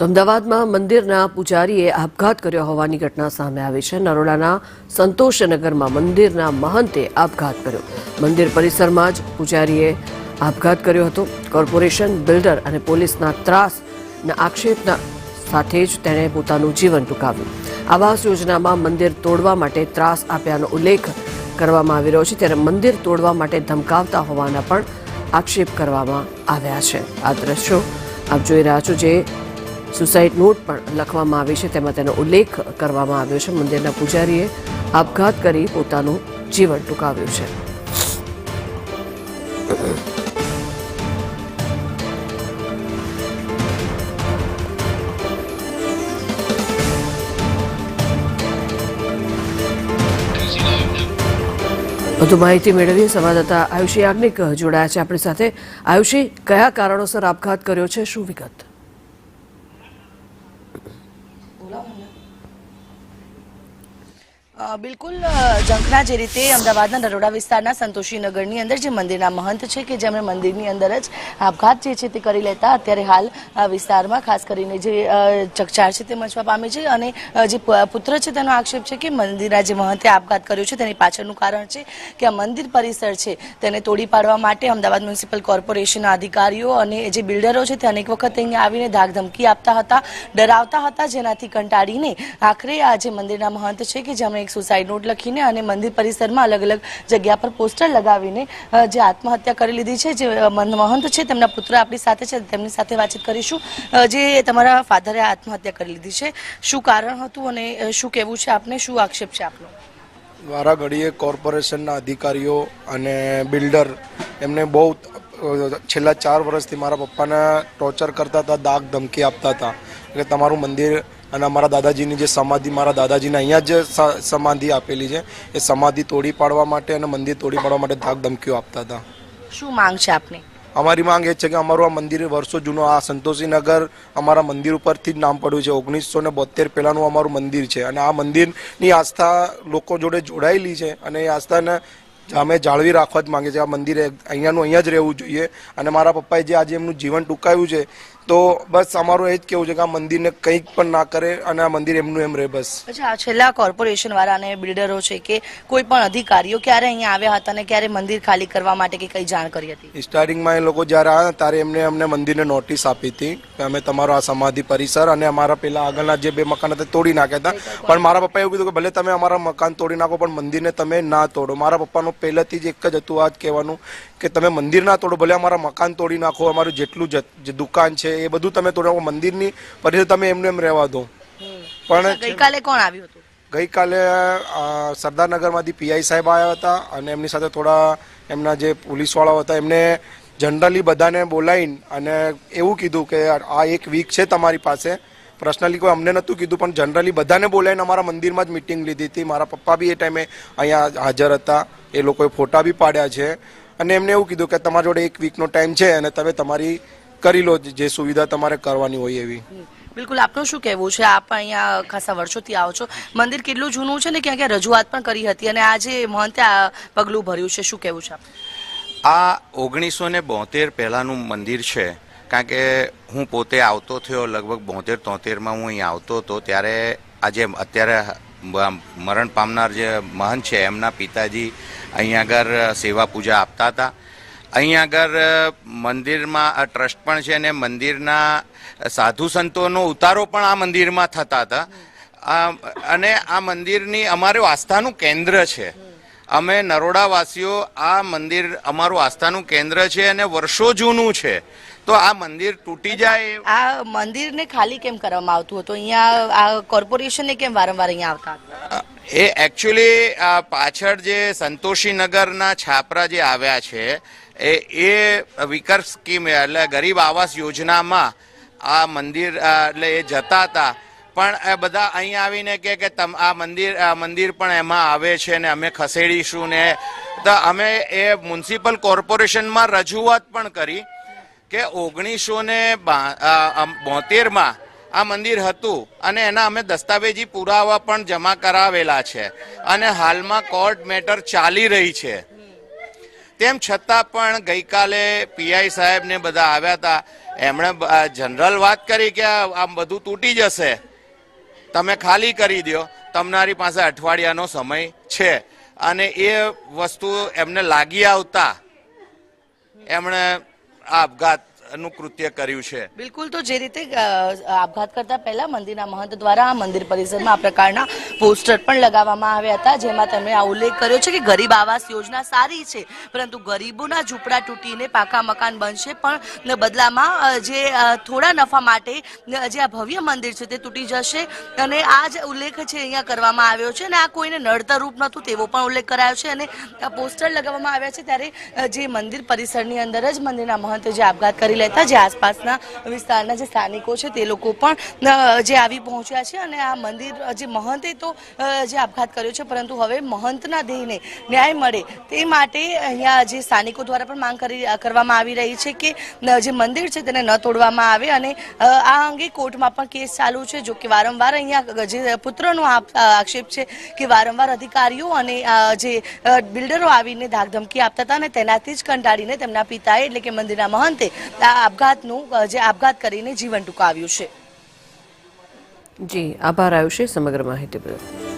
તો અમદાવાદમાં મંદિરના પૂજારીએ આપઘાત કર્યો હોવાની ઘટના સામે આવી છે। નરોડાના સંતોષનગરમાં મંદિરના મહંતે આપઘાત કર્યો। મંદિર પરિસરમાં જ પૂજારીએ આપઘાત કર્યો હતો। કોર્પોરેશન, બિલ્ડર અને પોલીસના ત્રાસના આક્ષેપના સાથે જ તેણે પોતાનું જીવન ટૂંકાવ્યું। આવાસ યોજનામાં મંદિર તોડવા માટે ત્રાસ આપ્યાનો ઉલ્લેખ કરવામાં આવી રહ્યો છે, ત્યારે મંદિર તોડવા માટે ધમકાવતા હોવાના પણ આક્ષેપ કરવામાં આવ્યા છે। આ દ્રશ્યો આપ જોઈ રહ્યા છો, જે સુસાઇડ નોટ પણ લખવામાં આવી છે, તેમાં તેનો ઉલ્લેખ કરવામાં આવ્યો છે। મંદિરના પૂજારીએ આપઘાત કરી પોતાનું જીવન ટૂંકાવ્યું છે। વધુ માહિતી મેળવીએ સંવાદદાતા આયુષી યાજ્ઞિક જોડાયા છે આપણી સાથે। આયુષી, કયા કારણોસર આપઘાત કર્યો છે, શું વિગત? બિલકુલ ઝંખના જે રીતે અમદાવાદના નરોડા વિસ્તારના સંતોષીનગરની અંદર જે મંદિરના મહંત છે કે જેમણે મંદિરની અંદર જ આપઘાત જે છે તે કરી લેતા અત્યારે હાલ વિસ્તારમાં ખાસ કરીને જે ચકચાર છે તે મચવા પામી છે। અને જે પુત્ર છે તેનો આક્ષેપ છે કે મંદિરના જે મહંતે આપઘાત કર્યો છે તેની પાછળનું કારણ છે કે આ મંદિર પરિસર છે તેને તોડી પાડવા માટે અમદાવાદ મ્યુનિસિપલ કોર્પોરેશનના અધિકારીઓ અને જે બિલ્ડરો છે તે અનેક વખત અહીંયા આવીને ધાકધમકી આપતા હતા, ડરાવતા હતા, જેનાથી કંટાળીને આખરે આ જે મંદિરના મહંત છે કે જેમણે સુસાઇડ નોટ લખીને અને મંદિર પરિસરમાં અલગ અલગ જગ્યા પર પોસ્ટર લગાવીને જે આત્મહત્યા કરી લીધી છે। જે મહંત છે તેમના પુત્ર આપણી સાથે છે, તેમની સાથે વાતચીત કરીશું। જે તમારા ફાધરે આત્મહત્યા કરી લીધી છે, શું કારણ હતું અને શું કહેવું છે આપને, શું આક્ષેપ છે આપનો? મારા ઘડીએ કોર્પોરેશનના અધિકારીઓ અને બિલ્ડર એમને બહુ છેલ્લા 4 વર્ષથી મારા પપ્પાને ટોર્ચર કરતા હતા, દાગ ધમકી આપતા હતા કે તમારું મંદિર અને અમારા દાદાજીની જે સમાધિ, મારા દાદાજીને અહીંયા જ સમાધિ આપેલી છે, એ સમાધિ તોડી પાડવા માટે અને મંદિર તોડી પાડવા માટે ધાક ધમકીઓ આપતા હતા। શું માંગ છે આપની? અમારી માંગ એ છે કે અમારું આ મંદિર વર્ષો જૂનો, આ સંતોષીનગર અમારા મંદિર ઉપરથી જ નામ પડ્યું છે। 1972 પહેલાંનું અમારું મંદિર છે અને આ મંદિરની આસ્થા લોકો જોડે જોડાયેલી છે અને એ આસ્થાને અમે જાળવી રાખવા જ માંગે છે। આ મંદિર અહીંયાનું અહીંયા જ રહેવું જોઈએ અને મારા પપ્પાએ જે આજે એમનું જીવન ટૂંકાવ્યું છે, તો બસ અમારું એ જ કહેવું છે કે આ મંદિરને કંઈક પણ ના કરે અને આ મંદિર એમનું એમ રહે બસ। અચ્છા, છેલ્લા કોર્પોરેશન વાળા અને બિલ્ડરો છે કે કોઈ પણ અધિકારીઓ ક્યારે અહીંયા આવ્યા હતા અને ક્યારે મંદિર ખાલી કરવા માટે કે કઈ જાણ કરી હતી? સ્ટાર્ટિંગમાં એ લોકો જ્યારે આવ્યા ત્યારે અમને મંદિરને નોટિસ આપી હતી કે અમે તમારો આ સમાધિ પરિસર અને અમારા પેલા આગળના જે 2 મકાન હતા તોડી નાખ્યા હતા, પણ મારા પપ્પાએ એવું કીધું કે ભલે તમે અમારા મકાન તોડી નાખો પણ મંદિરને તમે ના તોડો। મારા પપ્પાનું પહેલેથી જ એક જ હતું આ જ કહેવાનું કે તમે મંદિર ના તોડો, ભલે અમારા મકાન તોડી નાખો, અમારું જેટલું જે દુકાન છે એ બધું તમે તોડી નાખો, મંદિરની પરિસર તમે એમને એમ રહેવા દો। પણ ગઈકાલે કોણ આવ્યું હતું? ગઈકાલે સરદારનગરમાંથી પીઆઈ સાહેબ આવ્યા હતા અને એમની સાથે થોડા એમના જે પોલીસવાળાઓ હતા એમને જનરલી બધાને બોલાવીને અને એવું કીધું કે આ 1 વીક છે તમારી પાસે, પર્સનલી કોઈ અમને નહોતું કીધું પણ જનરલી બધાને બોલાવીને અમારા મંદિરમાં જ મિટિંગ લીધી હતી। મારા પપ્પા બી એ ટાઈમે અહીંયા હાજર હતા, એ લોકોએ ફોટા બી પાડ્યા છે અને એમને એવું કીધું કે તમારા જોડે 1 વીકનો ટાઈમ છે અને તમે તમારી કરી લો જે સુવિધા તમારે કરવાની હોય એવી। બિલકુલ, આપનું શું કહેવું છે? આપ અહીંયા ખાસા વર્ષોથી આવો છો, મંદિર કેટલું જૂનું છે ને ક્યાં ક્યાં રજૂઆત પણ કરી હતી અને આજે મહંતે આ પગલું ભર્યું છે, શું કહેવું છે આપ? આ 1972 પહેલાંનું મંદિર છે, કારણ કે હું પોતે આવતો થયો લગભગ 72-73માં હું અહીં આવતો હતો, ત્યારે આજે અત્યારે મરણ પામનાર જે મહંત છે એમના પિતાજી અહીંયા આગળ સેવા પૂજા આપતા હતા। અહીંયા આગળ મંદિરમાં ટ્રસ્ટ પણ છે અને મંદિરના સાધુ સંતોનો ઉતારો પણ આ મંદિરમાં થતા હતા અને આ મંદિરની અમારું આસ્થાનું કેન્દ્ર છે। અમે નરોડાવાસીઓ આ મંદિર અમારું આસ્થાનું કેન્દ્ર છે અને વર્ષો જૂનું છે, તો આ મંદિર તૂટી જાય? આ મંદિરને ખાલી કેમ કરવામાં આવતું હતું? અહીંયા આ કોર્પોરેશનને કેમ વારંવાર અહીંયા આવતા હતા? એ એકચ્યુઅલી પાછળ જે સંતોષીનગરના છાપરા જે આવ્યા છે એ વિકર સ્કીમ એટલે ગરીબ આવાસ યોજનામાં આ મંદિર એટલે એ જતા હતા, પણ એ બધા અહીં આવીને કે આ મંદિર પણ એમાં આવે છે ને અમે ખસેડીશું ને, તો અમે એ મ્યુનિસિપલ કોર્પોરેશનમાં રજૂઆત પણ કરી કે 1972માં આ મંદિર હતું અને એના અમે દસ્તાવેજી પુરાવા પણ જમા કરાવેલા છે અને હાલમાં કોર્ટ મેટર ચાલી રહી છે। તેમ છતાં પણ ગઈકાલે પીઆઈ સાહેબ ને બધા આવ્યા હતા, એમણે જનરલ વાત કરી કે આમ બધું તૂટી જશે, તમે ખાલી કરી દો, તમારી પાસે અઠવાડિયાનો સમય છે. અને એ વસ્તુ એમને લાગી આવતા એમણે આ આપઘાતનું કૃત્ય કર્યું છે. બિલકુલ, તો જે રીતે આપઘાત કરતા પહેલા મંદિરના મહંત દ્વારા આ મંદિર પરિસરમાં આ પ્રકારના પોસ્ટર પણ લગાવવામાં આવ્યા હતા, જેમાં તેમણે આ ઉલ્લેખ કર્યો છે કે ગરીબ આવાસ યોજના સારી છે, પરંતુ ગરીબોના ઝૂંપડા તૂટીને પાકા મકાન બનશે, પણ બદલામાં જે થોડા નફા માટે જે આ ભવ્ય મંદિર છે તે તૂટી જશે. અને આ જ ઉલ્લેખ છે અહીંયા કરવામાં આવ્યો છે, અને આ કોઈને નડતરરૂપ નહોતું તેવો પણ ઉલ્લેખ કરાયો છે. અને આ પોસ્ટર લગાવવામાં આવ્યા છે ત્યારે જે મંદિર પરિસરની અંદર જ મંદિરના મહંતે જે આપઘાત કરી લેતા જે આસપાસના વિસ્તારના જે સ્થાનિકો છે તે લોકો પણ જે આવી પહોંચ્યા છે. અને આ મંદિર જે મહંતે તો જે આપઘાત કર્યો છે, પરંતુ હવે મહંતના દેહને ન્યાય મળે તે માટે અહીંયા જે સ્થાનિકો દ્વારા પણ માંગ કરવામાં આવી રહી છે કે જે મંદિર છે તેને ન તોડવામાં આવે. અને આ અંગે કોર્ટમાં પણ કેસ ચાલુ છે. જો કે વારંવાર અહીંયા જે પુત્રનો આક્ષેપ છે કે વારંવાર અધિકારીઓ અને જે બિલ્ડરો આવીને ધાકધમકી આપતા હતા, અને તેનાથી જ કંટાળીને તેમના પિતાએ એટલે કે મંદિરના મહંતે આપઘાત કરીને જીવન ટૂંકાવ્યું છે. જી, આભાર આયુષે સમગ્ર માહિતી બદલ.